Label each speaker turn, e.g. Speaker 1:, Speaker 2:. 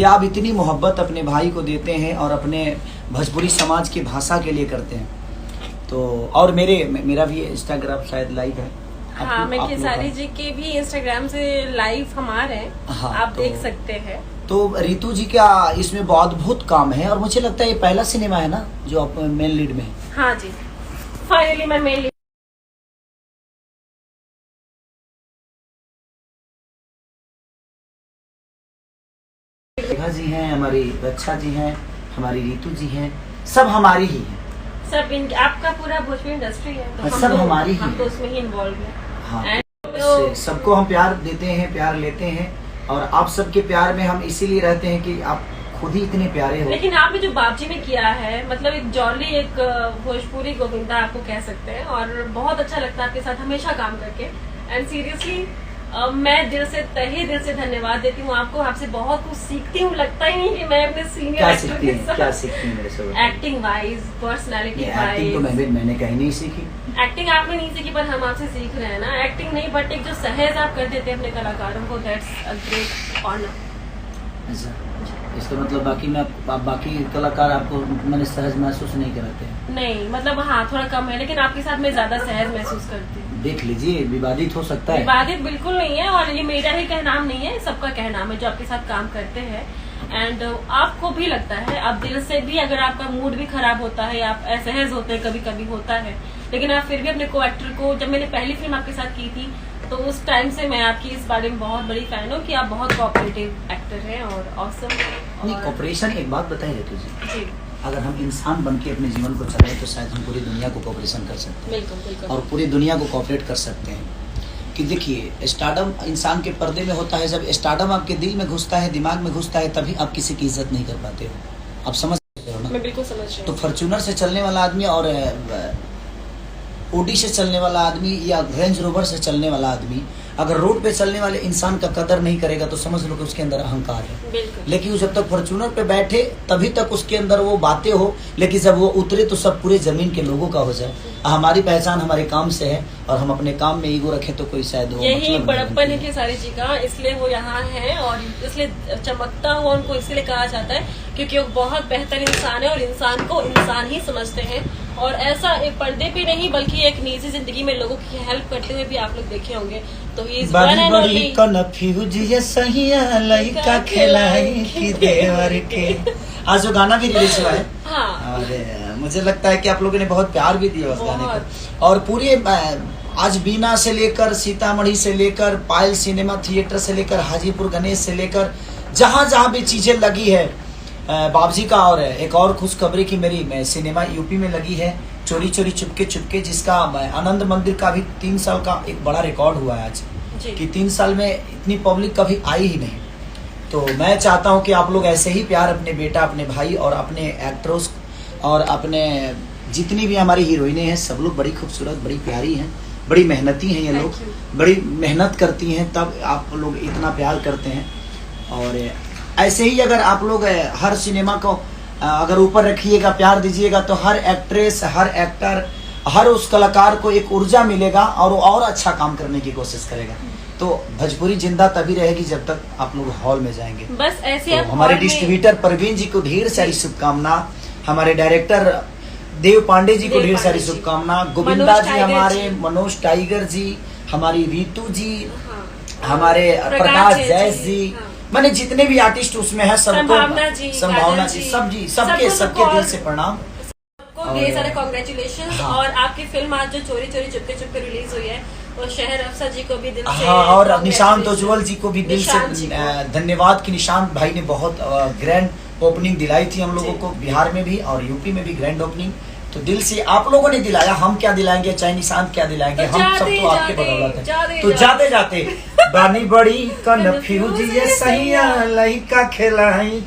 Speaker 1: कि आप इतनी मोहब्बत अपने भाई को देते हैं और अपने भोजपुरी समाज की भाषा के लिए करते हैं। तो और मेरा भी इंस्टाग्राम शायद लाइव है।
Speaker 2: हाँ, मैं खेसारी जी के भी इंस्टाग्राम से लाइव हम आ रहे हैं। हाँ, आप देख सकते हैं।
Speaker 1: तो रितु जी का इसमें बहुत अद्भुत काम है और मुझे लगता है ये पहला सिनेमा है ना जो आप मेन लीड में है।
Speaker 2: हाँ जी, फाइनली मैं मेन लीड।
Speaker 1: रेखा जी हैं, हमारी रक्षा जी हैं, हमारी रितु जी हैं, सब हमारी ही हैं।
Speaker 2: सब इनके आपका पूरा भोजपुरी इंडस्ट्री है तो
Speaker 1: सब हमारी ही
Speaker 2: हम तो उसमें ही इन्वॉल्व हैं।
Speaker 1: हाँ, तो सबको हम प्यार देते हैं, प्यार लेते हैं और आप सबके प्यार में हम इसीलिए रहते हैं कि आप खुद ही इतने प्यारे हो।
Speaker 2: लेकिन आपने जो बापजी में किया है, मतलब एक जॉली, एक भोजपुरी गोविंदा आपको कह सकते हैं और बहुत अच्छा लगता है आपके साथ हमेशा काम करके। एंड सीरियसली मैं दिल से, तहे दिल से धन्यवाद देती हूँ आपको। आपसे बहुत कुछ सीखती हूँ। लगता ही नहीं कि मैं अपने सीनियर एक्टर के साथ
Speaker 1: क्या सीखती है मेरे से?
Speaker 2: Acting wise, personality wise.
Speaker 1: Acting तो मैंने कहीं नहीं सीखी।
Speaker 2: एक्टिंग आपने नहीं सीखी पर हम आपसे सीख रहे हैं ना। एक्टिंग नहीं, बट एक जो सहज आप कर देते हैं अपने कलाकारों को, दैट्स अ ग्रेट ऑनर।
Speaker 1: इसका मतलब बाकी कलाकार आपको मैंने सहज महसूस नहीं कराते हैं?
Speaker 2: नहीं, मतलब हाँ थोड़ा कम है, लेकिन आपके साथ मैं ज्यादा सहज महसूस करती हूँ।
Speaker 1: देख लीजिए, विवादित हो सकता है।
Speaker 2: विवादित बिल्कुल नहीं है और ये मेरा ही कहनाम नहीं है, सबका कहनाम है जो आपके साथ काम करते हैं। एंड आपको भी लगता है, आप दिल से भी, अगर आपका मूड भी खराब होता है, आप असहज होते हैं, कभी कभी होता है, लेकिन आप फिर भी अपने को एक्टर को, जब मैंने पहली फिल्म आपके साथ की थी तो उस टाइम से मैं आपकी इस बारे में बहुत बड़ी फैन हूँ कि आप बहुत कोऑपरेटिव एक्टर हैं और ऑसम।
Speaker 1: नहीं, कोऑपरेशन, एक बात बताइए रितु जी,
Speaker 2: जी,
Speaker 1: अगर हम इंसान बन के अपने जीवन को चलाएं तो शायद हम पूरी दुनिया को कोऑपरेशन कर सकते हैं।
Speaker 2: बिल्कुल बिल्कुल।
Speaker 1: और पूरी दुनिया को कोऑपरेट कर सकते हैं। कि देखिए, स्टारडम इंसान के पर्दे में होता है, जब स्टारडम आपके दिल में घुसता है, दिमाग में घुसता है, तभी आप किसी की इज्जत नहीं कर पाते हो। आप समझ सकते हो ना?
Speaker 2: मैं बिल्कुल समझ रही हूँ।
Speaker 1: तो फॉर्च्यूनर से चलने वाला आदमी और ओडी से चलने वाला आदमी या रेंज रोवर से चलने वाला आदमी अगर रोड पे चलने वाले इंसान का कदर नहीं करेगा तो समझ लो कि उसके अंदर अहंकार है। लेकिन जब तक फॉर्च्यूनर पे बैठे तभी तक उसके अंदर वो बातें हो, लेकिन जब वो उतरे तो सब पूरे जमीन के लोगों का हो जाए। हमारी पहचान हमारे काम से है और हम अपने काम में ईगो रखें तो कोई शायद
Speaker 2: यही बड़प्पन है खेसारी जी का, इसलिए वो यहाँ है और इसलिए चमकता हुआ उनको इसलिए कहा जाता है क्योंकि वो बहुत बेहतर इंसान है और इंसान को इंसान ही समझते हैं। और ऐसा एक पर्दे पे नहीं बल्कि एक निजी जिंदगी में लोगों की हेल्प करते हुए भी आप लोग देखे होंगे। तो he is one and only
Speaker 1: confuse ये सहिया लइका खिलाई की देवर के। आज जो गाना भी रिलीज हुआ है,
Speaker 2: हाँ,
Speaker 1: और मुझे लगता है कि आप लोगों ने बहुत प्यार भी दिया उस गाने को। और पूरे आज बीना से लेकर सीतामढ़ी से लेकर पायल सिनेमा थिएटर से लेकर हाजीपुर गणेश से लेकर जहाँ जहाँ भी चीजें लगी है बाबजी का। और एक और खुशखबरी की मेरी सिनेमा यूपी में लगी है, चोरी चोरी चुपके चुपके, जिसका आनंद मंदिर का भी 3 साल का एक बड़ा रिकॉर्ड हुआ है आज कि 3 साल में इतनी पब्लिक कभी आई ही नहीं। तो मैं चाहता हूं कि आप लोग ऐसे ही प्यार अपने बेटा, अपने भाई और अपने एक्ट्रेस और अपने जितनी भी हमारी हीरोइनें हैं, सब लोग बड़ी खूबसूरत, बड़ी प्यारी हैं, बड़ी मेहनती हैं। ये लोग बड़ी मेहनत करती हैं, तब आप लोग इतना प्यार करते हैं। और ऐसे ही अगर आप लोग हर सिनेमा को अगर ऊपर रखिएगा, प्यार दीजिएगा, तो हर एक्ट्रेस, हर एक्टर, हर उस कलाकार को एक ऊर्जा मिलेगा और वो और अच्छा काम करने की कोशिश करेगा। तो भोजपुरी जिंदा तभी रहेगी जब तक आप लोग हॉल में जाएंगे।
Speaker 2: बस ऐसे
Speaker 1: तो हमारे डिस्ट्रीब्यूटर प्रवीण जी को ढेर सारी शुभकामना, हमारे डायरेक्टर देव पांडे जी को ढेर सारी शुभकामना, गोविंदा जी हमारे, मनोज टाइगर जी, हमारी रितु जी, हमारे प्रकाश जैस जी, मैंने जितने भी आर्टिस्ट उसमें है सबको, संभावना जी, सबके दिल से प्रणाम,
Speaker 2: सबको ढेर सारे कांग्रेचुलेशंस। और आपकी फिल्म आज जो चोरी चोरी चुपके चुपके रिलीज हुई है, और शहर अफसर जी को भी दिल से,
Speaker 1: हाँ, और निशांत उज्जवल जी को भी दिल से धन्यवाद कि निशांत भाई ने बहुत ग्रैंड ओपनिंग दिलाई थी हम लोगों को, बिहार में भी और यूपी में भी ग्रैंड ओपनिंग। तो दिल से आप लोगों ने दिलाया, हम क्या दिलाएंगे, चाहे निशांत क्या दिलाएंगे, हम सब तो आपके बदौलत है। तो जाते जाते बानी बड़ी कन्फ्यूज ये सहिया लइका खिलाई